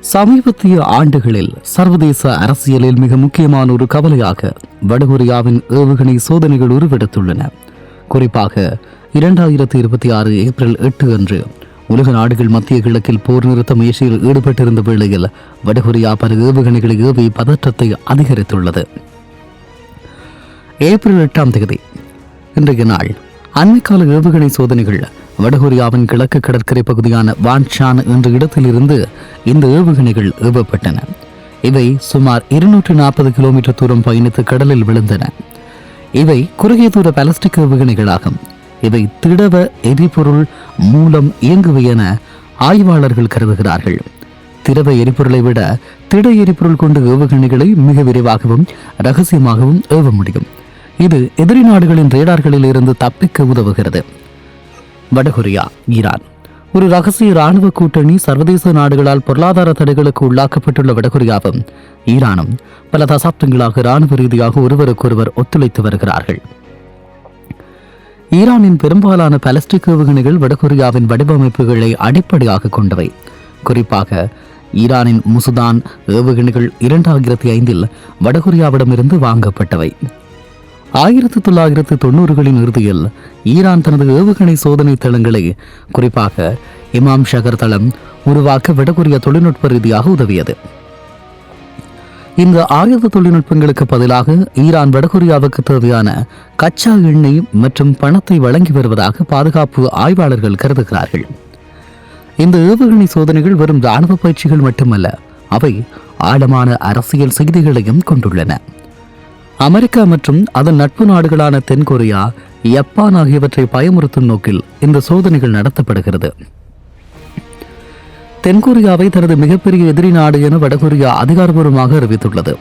சமீபத்திய ஆண்டுகளில் சர்வதேச அரசியலில் மிக முக்கியமான ஒரு கவலையாக வடகொரியாவின் ஏவுகணை சோதனைகள் உருவெடுத்துள்ளன. குறிப்பாக 2026 ஏப்ரல் 8 அன்று உலக நாடுகள் மத்திய கிழக்கில் போர் நிறுத்த முயற்சியில் ஈடுபட்டிருந்த வேளையில் வடகொரியா பல ஏவுகணைகளை ஏவி பதற்றத்தை அதிகரித்துள்ளது. ஏப்ரல் 8 இன்றைய நாள் அண்மைக்கால ஏவுகணை சோதனைகள் வடகொரியாவின் கிழக்கு கடற்கரை பகுதியான வான்சான் என்ற இடத்திலிருந்து இந்த ஏவுகணைகள் ஏவப்பட்டன. இவை சுமார் 240 கிலோமீட்டர் தூரம் பயணித்து கடலில் விழுந்தன. இவை குறுகிய தூர பாலிஸ்டிக் ஏவுகணைகளாகும். இவை திடவ எரிபொருள் மூலம் இயங்குவை என ஆய்வாளர்கள் கருதுகிறார்கள். திரவ எரிபொருளை விட திட எரிபொருள் கொண்ட ஏவுகணைகளை மிக விரைவாகவும் ரகசியமாகவும் ஏவ முடியும். இது எதிரி நாடுகளின் ரேடார்களில் இருந்து தப்பிக்க உதவுகிறது. வடகொரியா, ஈரான் ஒரு ரகசிய இராணுவ கூட்டணி. சர்வதேச நாடுகளால் பொருளாதார தடைகளுக்கு உள்ளாக்கப்பட்டுள்ள வடகொரியாவும் ஈரானும் பல தசாப்தங்களாக இராணுவ ரீதியாக ஒருவருக்கொருவர் ஒத்துழைத்து வருகிறார்கள். ஈரானின் பெரும்பாலான பாலிஸ்டிக் ஏவுகணைகள் வடகொரியாவின் வடிவமைப்புகளை அடிப்படையாக கொண்டவை. குறிப்பாக ஈரானின் முசுதான் ஏவுகணைகள் 2005 வடகொரியாவிடமிருந்து வாங்கப்பட்டவை. 1990களின் இறுதியில் ஈரான் தனது ஏவுகணை சோதனை தளங்களை, குறிப்பாக இமாம் ஷகர் தளம் உருவாக்க வடகொரியா தொழில்நுட்ப ரீதியாக உதவியது. இந்த ஆயுத தொழில்நுட்பங்களுக்கு பதிலாக ஈரான் வடகொரியாவுக்கு தேவையான கச்சா எண்ணெய் மற்றும் பணத்தை வழங்கி வருவதாக பாதுகாப்பு ஆய்வாளர்கள் கருதுகிறார்கள். இந்த ஏவுகணை சோதனைகள் வெறும் இராணுவ பயிற்சிகள் மட்டுமல்ல, அவை ஆழமான அரசியல் செய்திகளையும் கொண்டுள்ளன. அமெரிக்கா மற்றும் அதன் நட்பு நாடுகளான தென்கொரியா, ஜப்பான் ஆகியவற்றை பயமுறுத்தும் நோக்கில் இந்த சோதனைகள் நடத்தப்படுகிறது. தென்கொரியாவை தனது மிகப்பெரிய எதிரி நாடு என வடகொரியா அதிகாரப்பூர்வமாக அறிவித்துள்ளது.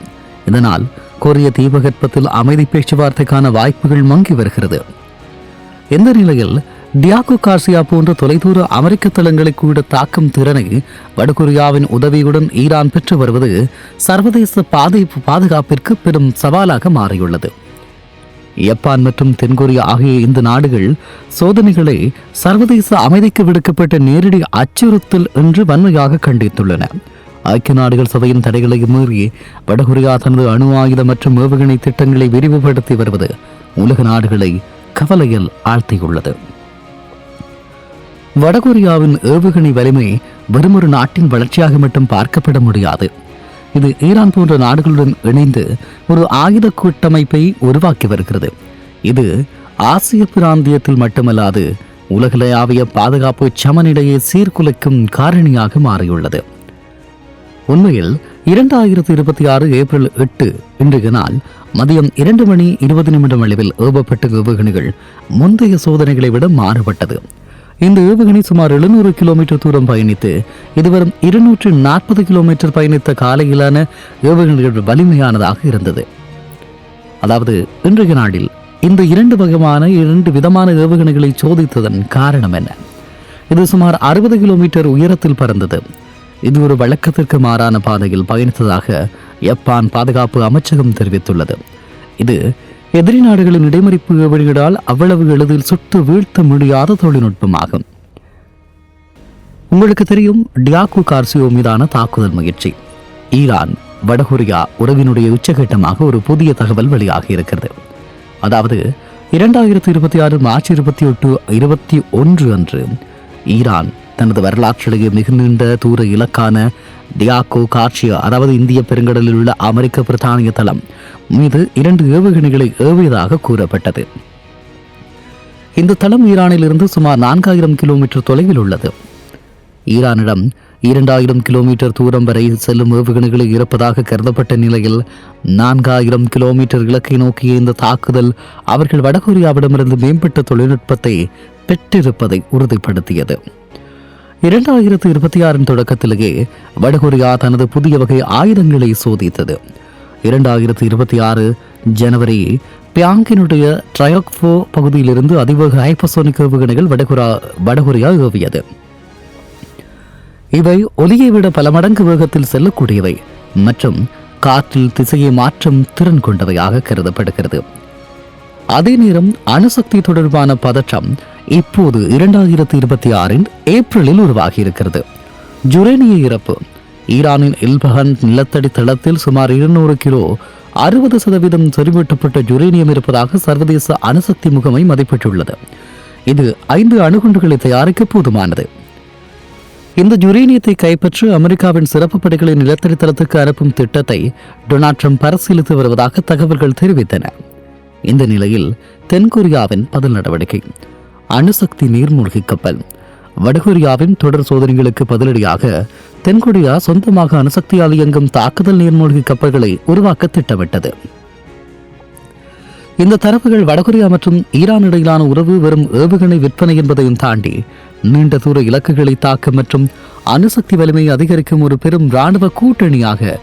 இதனால் கொரிய தீபகற்பத்தில் அமைதி பேச்சுவார்த்தைக்கான வாய்ப்புகள் மங்கி வருகிறது. இந்த நிலையில் டியாகோ கார்சியா போன்ற தொலைதூர அமெரிக்க தளங்களை கூட தாக்கும் திறனை வடகொரியாவின் உதவியுடன் ஈரான் பெற்று வருவது சர்வதேச பாதுகாப்பிற்கு பெரும் சவாலாக மாறியுள்ளது. ஜப்பான் மற்றும் தென்கொரியா ஆகிய இந்த நாடுகள் சோதனைகளை சர்வதேச அமைதிக்கு விடுக்கப்பட்ட நேரடி அச்சுறுத்தல் என்று வன்மையாக கண்டித்துள்ளன. ஐக்கிய நாடுகள் சபையின் தடைகளை மீறி வடகொரியா தனது அணு ஆயுத மற்றும் ஏவுகணை திட்டங்களை விரிவுபடுத்தி வருவது உலக நாடுகளை கவலையில் ஆழ்த்தியுள்ளது. வடகொரியாவின் ஏவுகணை வலிமை வெறும் ஒரு நாட்டின் வளர்ச்சியாக மட்டும் பார்க்கப்பட முடியாது. இது ஈரான் போன்ற நாடுகளுடன் இணைந்து ஒரு ஆயுத கூட்டமைப்பை உருவாக்கி வருகிறது. இது ஆசிய பிராந்தியத்தில் மட்டுமல்லாது உலகளாவிய பாதுகாப்பு சமநிலையை சீர்குலைக்கும் காரணியாக மாறியுள்ளது. உண்மையில் 2026 ஏப்ரல் 8 இன்றைய நாள் மதியம் 2:20 அளவில் ஏவப்பட்ட ஏவுகணைகள் முந்தைய சோதனைகளை விட மாறுபட்டது. இந்த ஏவுகணை சுமார் 700 கிலோமீட்டர் தூரம் பயணித்து இதுவரை 240 கிலோமீட்டர் பயணித்த காலையிலான ஏவுகணைகள் வலிமையானதாக இருந்தது. அதாவது இன்றைய நாளில் இந்த இரண்டு விதமான ஏவுகணைகளை சோதித்ததன் காரணம் என்ன? இது சுமார் 60 கிலோமீட்டர் உயரத்தில் பறந்தது. இது ஒரு வழக்கத்திற்கு மாறான பாதையில் பயணித்ததாக ஜப்பான் பாதுகாப்பு அமைச்சகம் தெரிவித்துள்ளது. இது எதிரி நாடுகளின் இடைமறிப்பு ஏவுகணைகளால் அவ்வளவு எளிதில் சுட்டு வீழ்த்த முடியாத தொழில்நுட்பமாகும். உங்களுக்கு தெரியும், டியாகோ கார்சியோ மீதான தாக்குதல் முயற்சி. ஈரான் வடகொரியா உறவினுடைய உச்சகட்டமாக ஒரு புதிய தகவல் வெளியாகி இருக்கிறது. அதாவது 2026 மார்ச் 21 அன்று ஈரான் தனது வரலாற்றிலேயே மிக நீண்ட தூர இலக்கான டியாகோ கார்சியா, அதாவது இந்திய பெருங்கடலில் உள்ள அமெரிக்க பிரித்தானிய தளம் மீது 2 ஏவுகணைகளை ஏவியதாக கூறப்பட்டது. இந்த தளம் ஈரானில் இருந்து சுமார் 4000 கிலோமீட்டர் தொலைவில் உள்ளது. ஈரானிடம் 2000 கிலோமீட்டர் தூரம் வரை செல்லும் ஏவுகணைகளை இருப்பதாக கருதப்பட்ட நிலையில் 4000 கிலோமீட்டர் இலக்கை நோக்கிய இந்த தாக்குதல் அவர்கள் வடகொரியாவிடமிருந்து மேம்பட்ட தொழில்நுட்பத்தை பெற்றிருப்பதை உறுதிப்படுத்தியது. 2026 தொடக்கத்திலேயே வடகொரியா தனது புதிய வகை ஆயுதங்களை சோதித்தது. 2026 ஜனவரி பியாங்கினுடைய ட்ரையோக்ஃபோ பகுதியிலிருந்து அதிவேக ஹைப்பர்சோனிக் ஏவுகணைகள் வடகொரியா ஏவியது. இவை ஒலியை விட பல மடங்கு வேகத்தில் செல்லக்கூடியவை மற்றும் காற்றில் திசையை மாற்றும் திறன் கொண்டவையாக கருதப்படுகிறது. அதே நேரம் அணுசக்தி தொடர்பான பதற்றம் இப்போது 2026 ஏப்ரலில் உருவாகி இருக்கிறது. யுரேனிய இறப்பு ஈரானின் இல்பஹன் நிலத்தடி தளத்தில் சுமார் 200 கிலோ 60% செறிவூட்டப்பட்ட யுரேனியம் இருப்பதாக சர்வதேச அணுசக்தி முகமை மதிப்பிட்டுள்ளது. இது 5 அணுகுண்டுகளை தயாரிக்க போதுமானது. இந்த யுரேனியத்தை கைப்பற்ற அமெரிக்காவின் சிறப்பு படைகளை நிலத்தடி தளத்துக்கு அனுப்பும் திட்டத்தை டொனால்ட் ட்ரம்ப் பரிசீலித்து வருவதாக தகவல்கள் தெரிவித்தன. இந்த நிலையில் தென்கொரியாவின் பதில் நடவடிக்கை. அணுசக்தி நீர்மூழ்கி கப்பல். வடகொரியாவின் தொடர் சோதனைகளுக்கு பதிலடியாக தென்கொரியா சொந்தமாக அணுசக்தியால் இயங்கும் தாக்குதல் நீர்மூழ்கி கப்பல்களை உருவாக்க திட்டமிட்டது. இந்த தரவுகள் வடகொரியா மற்றும் ஈரான் இடையிலான உறவு வெறும் ஏவுகணை விற்பனை என்பதையும் தாண்டி நீண்ட தூர இலக்குகளை தாக்க மற்றும் அணுசக்தி வலிமையை அதிகரிக்கும் ஒரு பெரும் இராணுவ கூட்டணியாக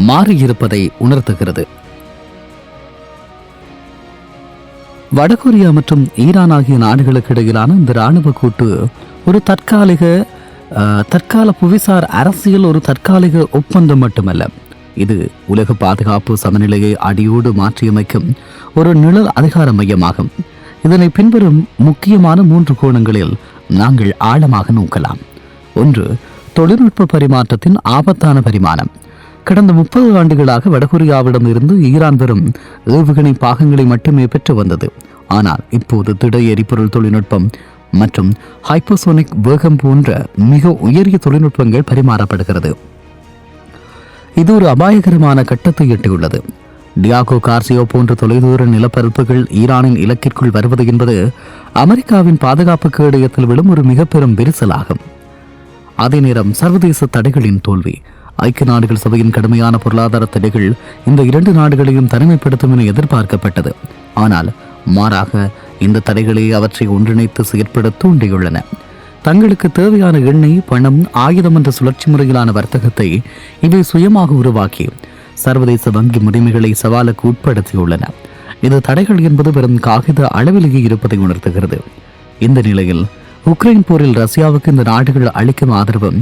மாறியிருப்பதை உணர்த்துகிறது. வடகொரியா மற்றும் ஈரான் ஆகிய நாடுகளுக்கு இடையிலான இந்த இராணுவ கூட்டு ஒரு தற்கால புவிசார் அரசியல் ஒரு தற்காலிக ஒப்பந்தம் மட்டுமல்ல. இது உலக பாதுகாப்பு சமநிலையை அடியோடு மாற்றியமைக்கும் ஒரு நிழல் அதிகார மையமாகும். இதனை பின்வரும் முக்கியமான 3 கோணங்களில் நாங்கள் ஆழமாக நோக்கலாம். 1. தொழில்நுட்ப பரிமாற்றத்தின் ஆபத்தான பரிமாணம். கடந்த 30 ஆண்டுகளாக வடகொரியாவிடம் இருந்து ஈரான் வெறும் ஏவுகணை பாகங்களை மட்டுமே பெற்று வந்தது. ஆனால் இப்போது திட எரிபொருள் தொழில்நுட்பம் மற்றும் ஹைப்பர்சோனிக் வேகம் போன்ற மிக உயரிய தொழில்நுட்பங்கள் பரிமாறப்படுகிறது. இது ஒரு அபாயகரமான கட்டத்தை எட்டியுள்ளது. டியாகோ கார்சியோ போன்ற தொலைதூர நிலப்பரப்புகள் ஈரானின் இலக்கிற்குள் வருவது என்பது அமெரிக்காவின் பாதுகாப்பு கேடயத்தில் விழும் ஒரு மிக பெரும் விரிசலாகும். அதே நேரம் சர்வதேச தடைகளின் தோல்வி. ஐக்கிய நாடுகள் சபையின் கடுமையான பொருளாதார தடைகள் இந்த 2 நாடுகளையும் தனிமைப்படுத்தும் என எதிர்பார்க்கப்பட்டது. ஆனால் மாறாக இந்த தடைகளை அவற்றை ஒன்றிணைத்து செயற்பட தூண்டியுள்ளன. தங்களுக்கு தேவையான எண்ணெய், பணம், ஆயுதம் என்ற சுழற்சி முறையிலான வர்த்தகத்தை இவை சுயமாக உருவாக்கி சர்வதேச வங்கி முறைமைகளை சவாலுக்கு உட்படுத்தியுள்ளன. இந்த தடைகள் என்பது வெறும் காகித அளவிலேயே இருப்பதை உணர்த்துகிறது. இந்த நிலையில் உக்ரைன் போரில் ரஷ்யாவுக்கு இந்த நாடுகள் அளிக்கும் ஆதரவும்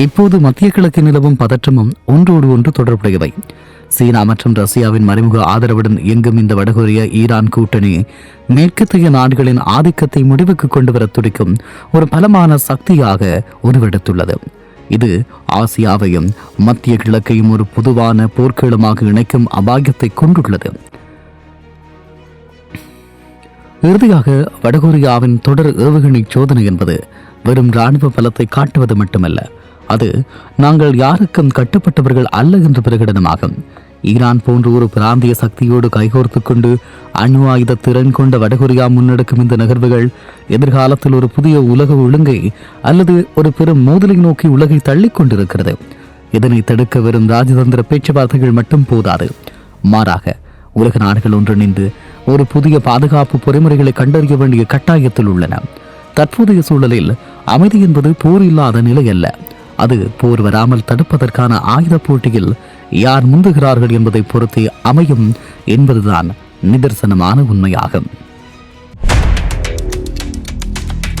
இப்போது மத்திய கிழக்கு நிலவும் பதற்றமும் ஒன்றோடு ஒன்று தொடர்புடையவை. சீனா மற்றும் ரஷ்யாவின் மறைமுக ஆதரவுடன் இயங்கும் இந்த வடகொரிய ஈரான் கூட்டணி மேற்கத்திய நாடுகளின் ஆதிக்கத்தை முடிவுக்கு கொண்டுவர துடிக்கும் ஒரு பலமான சக்தியாக உருவெடுத்துள்ளது. இது ஆசியாவையும் மத்திய கிழக்கையும் ஒரு பொதுவான போர்க்களமாக இணைக்கும் அபாயத்தை கொண்டுள்ளது. இறுதியாக வடகொரியாவின் தொடர் ஏவுகணை சோதனை என்பது வெறும் இராணுவ பலத்தை காட்டுவது மட்டுமல்ல, அது நாங்கள் யாருக்கும் கட்டுப்பட்டவர்கள் அல்ல என்ற பிரகடனமாகும். ஈரான் போன்ற ஒரு பிராந்திய சக்தியோடு கைகோர்த்து கொண்டு அணு ஆயுத திறன் கொண்ட வடகொரியா முன்னெடுக்கும் இந்த நகர்வுகள் எதிர்காலத்தில் ஒரு புதிய உலக ஒழுங்கை அல்லது ஒரு பெரும் மோதலை நோக்கி உலகை தள்ளிக் கொண்டிருக்கிறது. இதனை தடுக்க வெறும் ராஜதந்திர பேச்சுவார்த்தைகள் மட்டும் போதாது. மாறாக உலக நாடுகள் ஒன்றிணைந்து ஒரு புதிய பாதுகாப்பு பொறிமுறைகளை கண்டறிய வேண்டிய கட்டாயத்தில் உள்ளன. தற்போதைய சூழலில் அமைதி என்பது போர் இல்லாத நிலை அல்ல. அது போர் வராமல் தடுப்பதற்கான ஆயுத போட்டியில் யார் முந்துகிறார்கள் என்பதை பொறுத்தே அமையும் என்பதுதான் நிதர்சனமான உண்மையாகும்.